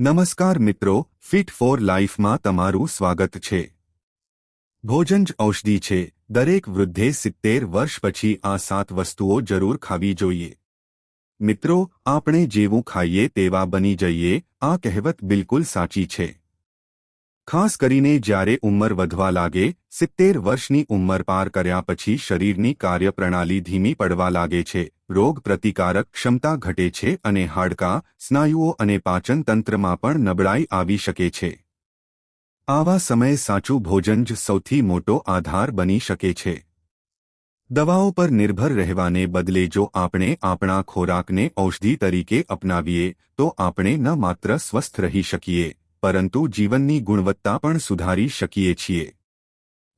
નમસ્કાર મિત્રો, fit four લાઈફમાં તમારું સ્વાગત છે। ભોજન જ ઔષધિ છે। દરેક વૃદ્ધે 70 વર્ષ પછી આ 7 વસ્તુઓ જરૂર ખાવી જોઈએ। મિત્રો, આપણે જેવું ખાઈએ તેવા બની જઈએ, આ કહેવત બિલકુલ સાચી છે। ખાસ કરીને જ્યારે ઉંમર વધવા લાગે, 70 વર્ષની ઉંમર પાર કર્યા પછી શરીરની કાર્યપ્રણાલી ધીમી પડવા લાગે છે, રોગ પ્રતિકારક ક્ષમતા ઘટે છે અને હાડકાં, સ્નાયુઓ અને પાચન તંત્રમાં પણ નબળાઈ આવી શકે છે। આવા સમયે સાચું ભોજન જ સૌથી મોટો આધાર બની શકે છે। દવાઓ પર નિર્ભર રહેવાને બદલે જો આપણે આપણા ખોરાકને ઔષધિ તરીકે અપનાવીએ તો આપણે ન માત્ર સ્વસ્થ રહી શકીએ પરંતુ જીવનની ગુણવત્તા પણ સુધારી શકીએ છીએ।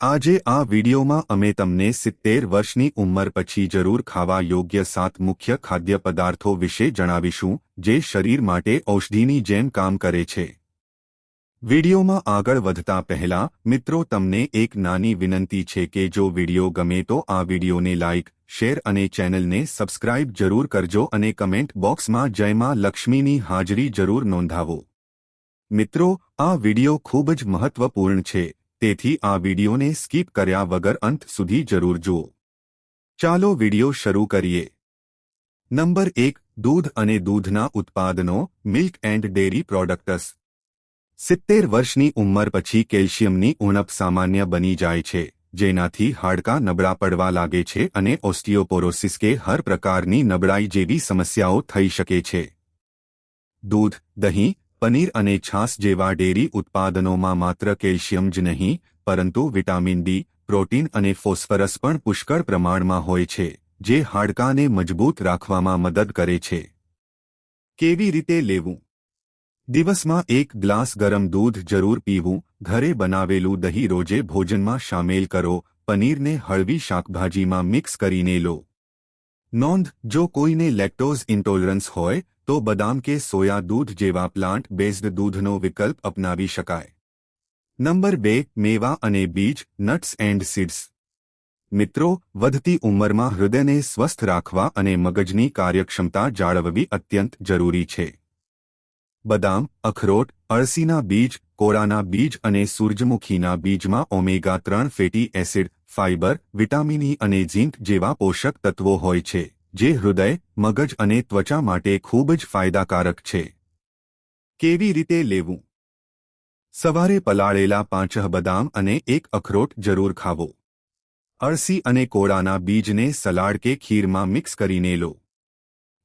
આજે આ વિડિયોમાં અમે તમને 70 વર્ષની ઉંમર પછી જરૂર ખાવા યોગ્ય 7 મુખ્ય ખાદ્ય પદાર્થો વિશે જણાવીશું, જે શરીર માટે ઔષધિની જેમ કામ કરે છે। વિડિયોમાં આગળ વધતા પહેલા મિત્રો, તમને એક નાની વિનંતી છે કે જો વિડિયો ગમે તો આ વિડિયોને લાઇક, શેર અને ચેનલને સબસ્ક્રાઇબ જરૂર કરજો અને કમેન્ટ બોક્સમાં જય માં લક્ષ્મીની હાજરી જરૂર નોંધાવો। મિત્રો, આ વિડિયો ખૂબ જ મહત્વપૂર્ણ છે, તેથી આ વિડિયોને સ્કીપ કર્યા વગર અંત સુધી જરૂર જુઓ। ચાલો વિડિયો શરૂ કરીએ। નંબર 1, દૂધ અને દૂધના ઉત્પાદનો, મિલ્ક એન્ડ ડેરી પ્રોડક્ટ્સ। 70 વર્ષની ઉંમર પછી કેલ્શિયમની ઉણપ સામાન્ય બની જાય છે, જેનાથી હાડકાં નબળા પડવા લાગે છે અને ઓસ્ટિયોપોરોસિસ કે હર પ્રકારની નબળાઈ જેવી સમસ્યાઓ થઈ શકે છે। દૂધ, દહીં, પનીર અને છાશ જેવા ડેરી ઉત્પાદનોમાં માત્ર કેલ્શિયમ જ નહીં, પરંતુ વિટામિન ડી, પ્રોટીન અને ફોસ્ફરસ પણ પુષ્કળ પ્રમાણમાં હોય છે, જે હાડકાંને મજબૂત રાખવામાં મદદ કરે છે। કેવી રીતે લેવું? દિવસમાં 1 ગ્લાસ ગરમ દૂધ જરૂર પીવું। ઘરે બનાવેલું દહીં રોજે ભોજનમાં શામેલ કરો। પનીરને હળવી શાકભાજીમાં મિક્સ કરીને લો। નોંધ: જો કોઈને લેક્ટોઝ ઇન્ટોલરન્સ હોય તો બદામ કે સોયા દૂધ જેવા પ્લાન્ટ બેઝડ દૂધનો વિકલ્પ અપનાવી શકાય। નંબર 2, મેવા અને બીજ, નટ્સ એન્ડ સીડ્સ। મિત્રો, વધતી ઉંમરમાં હૃદયને સ્વસ્થ રાખવા અને મગજની કાર્યક્ષમતા જાળવવી અત્યંત જરૂરી છે। બદામ, અખરોટ, અળસીના બીજ, કોળાના બીજ અને સૂરજમુખીના બીજમાં omega 3 fatty acid, fibre, vitamin E અને ઝિંક જેવા પોષક તત્વો હોય છે, જે હૃદય, મગજ અને ત્વચા માટે ખૂબ જ ફાયદાકારક છે। કેવી રીતે લેવું? સવારે પલાળેલા 5 બદામ અને 1 અખરોટ જરૂર ખાવો। અળસી અને કોળાના બીજને સલાડ કે ખીરમાં મિક્સ કરીને લો।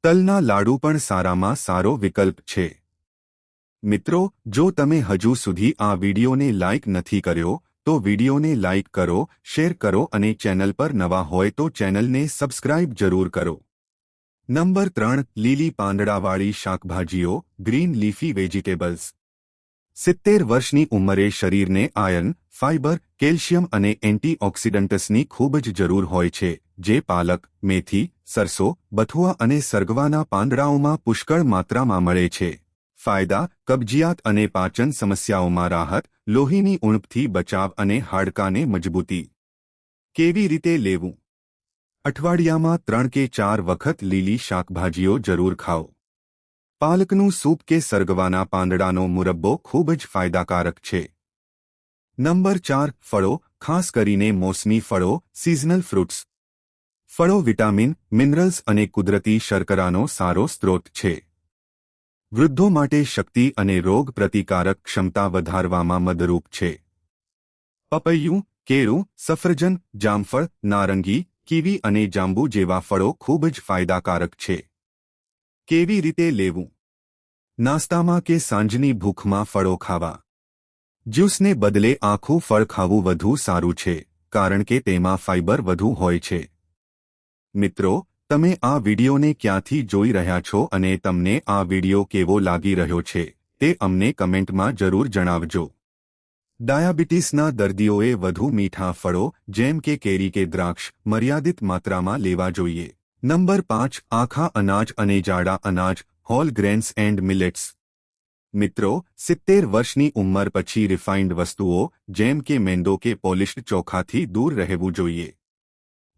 તલના લાડુ પણ સારામાં સારો વિકલ્પ છે। મિત્રો, જો તમે હજુ સુધી આ વિડિયોને લાઇક નથી કર્યો તો વિડિયોને લાઇક કરો, શેર કરો અને ચેનલ પર નવા હોય તો ચેનલને સબસ્ક્રાઇબ જરૂર કરો। નંબર 3, લીલી પાંદડાવાળી શાકભાજીઓ, ગ્રીન લીફી વેજીટેબલ્સ। 70 વર્ષની ઉંમરે શરીરને આયર્ન, ફાઇબર, કેલ્શિયમ અને એન્ટીઓક્સિડન્ટ્સની ખૂબ જ જરૂર હોય છે, જે પાલક, મેથી, સરસો, બથુઆ અને સરગવાના પાંદડાઓમાં પુષ્કળ માત્રામાં મળે છે। ફાયદા: કબજિયાત અને પાચન સમસ્યાઓમાં રાહત, લોહીની ઉણપથી બચાવ અને હાડકાંને મજબૂતી। કેવી રીતે લેવું? અઠવાડિયામાં 3 કે 4 વખત લીલી શાકભાજીઓ જરૂર ખાઓ। પાલકનું સૂપ કે સરગવાના પાંદડાનો મુરબ્બો ખૂબ જ ફાયદાકારક છે। નંબર 4, ફળો, ખાસ કરીને મોસમી ફળો, સિઝનલ ફ્રૂટ્સ। ફળો વિટામિન, મિનરલ્સ અને કુદરતી શર્કરાનો સારો સ્ત્રોત છે। વૃદ્ધો માટે શક્તિ અને રોગ પ્રતિકારક ક્ષમતા વધારવામાં મદદરૂપ છે। પપૈયું, કેળું, સફરજન, જામફળ, નારંગી, કીવી અને જાંબુ જેવા ફળો ખૂબ જ ફાયદાકારક છે। કેવી રીતે લેવું? નાસ્તામાં કે સાંજની ભૂખમાં ફળો ખાવા। જ્યુસને બદલે આખું ફળ ખાવું વધુ સારું છે, કારણ કે તેમાં ફાઇબર વધુ હોય છે। મિત્રો, તમે આ વિડિયોને ક્યાંથી જોઈ રહ્યા છો અને તમને આ વિડિયો કેવો લાગી રહ્યો છે તે અમને કમેન્ટમાં જરૂર જણાવજો। ડાયાબિટીસના દર્દીઓએ વધુ મીઠા ફળો જેમ કે કેરી કે દ્રાક્ષ મર્યાદિત માત્રામાં લેવા જોઈએ। નંબર 5, આખા અનાજ અને જાડા અનાજ, હોલ ગ્રેન્સ એન્ડ મિલેટ્સ। મિત્રો, 70 વર્ષની ઉંમર પછી રિફાઇન્ડ વસ્તુઓ જેમ કે મેંદો કે પોલિશ્ડ ચોખાથી દૂર રહેવું જોઈએ।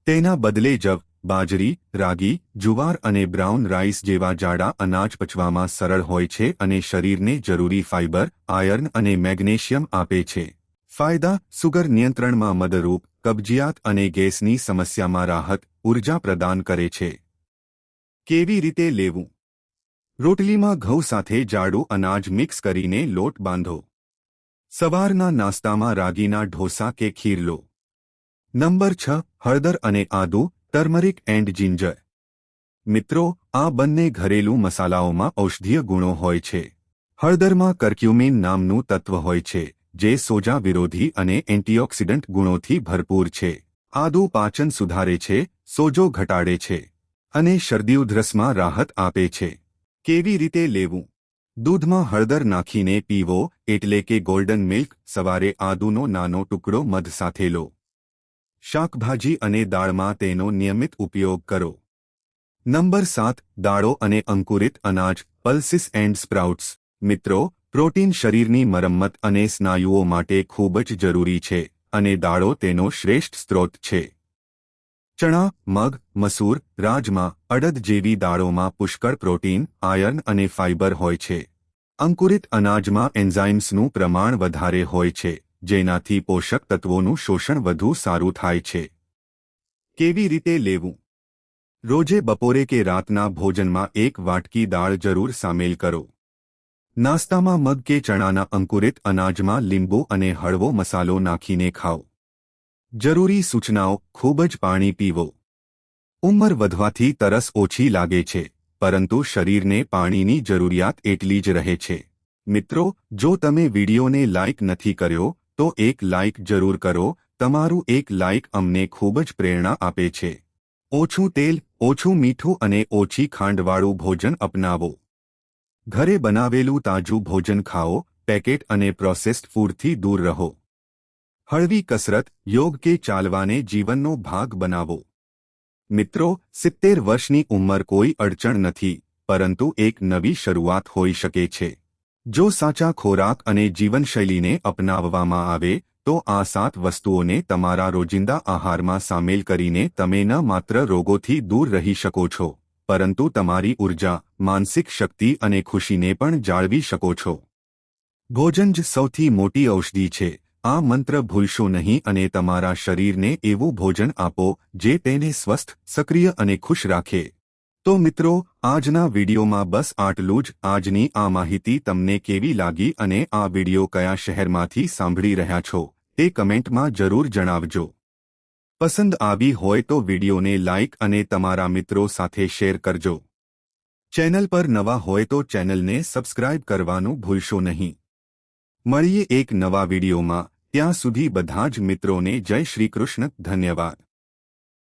તેના બદલે જવ, બાજરી, રાગી, જુવાર અને બ્રાઉન રાઈસ જેવા જાડા અનાજ પચવામાં સરળ હોય છે અને શરીરને જરૂરી ફાઇબર, આયર્ન અને મેગ્નેશિયમ આપે છે. ફાયદા: સુગર નિયંત્રણમાં મદદરૂપ, કબજિયાત અને ગેસની સમસ્યામાં રાહત, ઉર્જા પ્રદાન કરે છે. કેવી રીતે લેવું? રોટલીમાં ઘઉં સાથે જાડું અનાજ મિક્સ કરીને લોટ બાંધો. સવારના નાસ્તામાં રાગીના ઢોસા કે ખીર લો. નંબર 6. હળદર અને આદુ, ટર્મરિક એન્ડ જિંજર. મિત્રો, આ બંને ઘરેલું મસાલાઓમાં ઔષધીય ગુણો હોય છે. હળદરમાં કર્ક્યુમિન નામનું તત્વ હોય છે, જે સોજા વિરોધી અને એન્ટીઓક્સિડન્ટ ગુણોથી ભરપૂર છે. આદુ પાચન સુધારે છે, સોજો ઘટાડે છે અને શરદી ઉધરસમાં રાહત આપે છે. કેવી રીતે લેવું? દૂધમાં હળદર નાખીને પીવો, એટલે કે ગોલ્ડન મિલ્ક. સવારે આદુનો નાનો ટુકડો મધ સાથે લો. શાકભાજી અને દાળમાં તેનો નિયમિત ઉપયોગ કરો. નંબર 7. દાળો અને અંકુરિત અનાજ, પલ્સીસ એન્ડ સ્પ્રાઉટ્સ. મિત્રો, પ્રોટીન શરીરની મરમ્મત અને સ્નાયુઓ માટે ખૂબ જ જરૂરી છે અને દાળો તેનો શ્રેષ્ઠ સ્ત્રોત છે. ચણા, મગ, મસૂર, રાજમા, અડદ જેવી દાળોમાં પુષ્કળ પ્રોટીન, આયર્ન અને ફાઇબર હોય છે. અંકુરિત અનાજમાં એન્ઝાઇમ્સનું પ્રમાણ વધારે હોય છે, જેનાથી પોષક તત્વોનું શોષણ વધુ સારું થાય છે. કેવી રીતે લેવું? રોજે બપોરે કે રાતના ભોજનમાં એક વાટકી દાળ જરૂર સામેલ કરો. નાસ્તામાં મગ કે ચણાના અંકુરિત અનાજમાં લીંબુ અને હળવો મસાલો નાખીને ખાઓ. જરૂરી સૂચનાઓ: ખૂબ જ પાણી પીવો. ઉંમર વધવાથી તરસ ઓછી લાગે છે, પરંતુ શરીરને પાણીની જરૂરિયાત એટલી જ રહે છે. મિત્રો, જો તમે વિડીયોને લાઇક નથી કર્યો, તો એક લાઇક જરૂર કરો. તમારું એક લાઇક અમને ખૂબ જ પ્રેરણા આપે છે. ઓછું તેલ, ઓછું મીઠું અને ઓછી ખાંડવાળું ભોજન અપનાવો. ઘરે બનાવેલું તાજું ભોજન ખાઓ. પેકેટ અને પ્રોસેસ્ડ ફૂડથી દૂર રહો. હળવી કસરત, યોગ કે ચાલવાને જીવનનો ભાગ બનાવો. મિત્રો, 70 વર્ષની ઉંમર કોઈ અડચણ નથી, પરંતુ એક નવી શરૂઆત હોઈ શકે છે. જો સાચા ખોરાક અને જીવનશૈલીને અપનાવવામાં આવે, તો આ 7 વસ્તુઓને તમારા રોજિંદા આહારમાં સામેલ કરીને તમે ન માત્ર રોગોથી દૂર રહી શકો છો, પરંતુ તમારી ઉર્જા, માનસિક શક્તિ અને ખુશીને પણ જાળવી શકો છો. ભોજન જ સૌથી મોટી ઔષધિ છે. આ મંત્ર ભૂલશો નહીં અને તમારા શરીરને એવું ભોજન આપો જે તેને સ્વસ્થ, સક્રિય અને ખુશ રાખે. તો મિત્રો, આજના વિડીયોમાં બસ આટલું જ. આજની આ માહિતી તમને કેવી લાગી અને આ વિડીયો કયા શહેરમાંથી સાંભળી રહ્યા છો, તે કમેન્ટમાં જરૂર જણાવજો. પસંદ આવી હોય તો વિડીયોને લાઇક અને તમારા મિત્રો સાથે શેર કરજો. ચેનલ પર નવા હોય તો ચેનલને સબસ્ક્રાઇબ કરવાનું ભૂલશો નહીં. મળીએ એક નવા વિડીયોમાં. ત્યાં સુધી બધા જ મિત્રોને જય શ્રી કૃષ્ણ. ધન્યવાદ.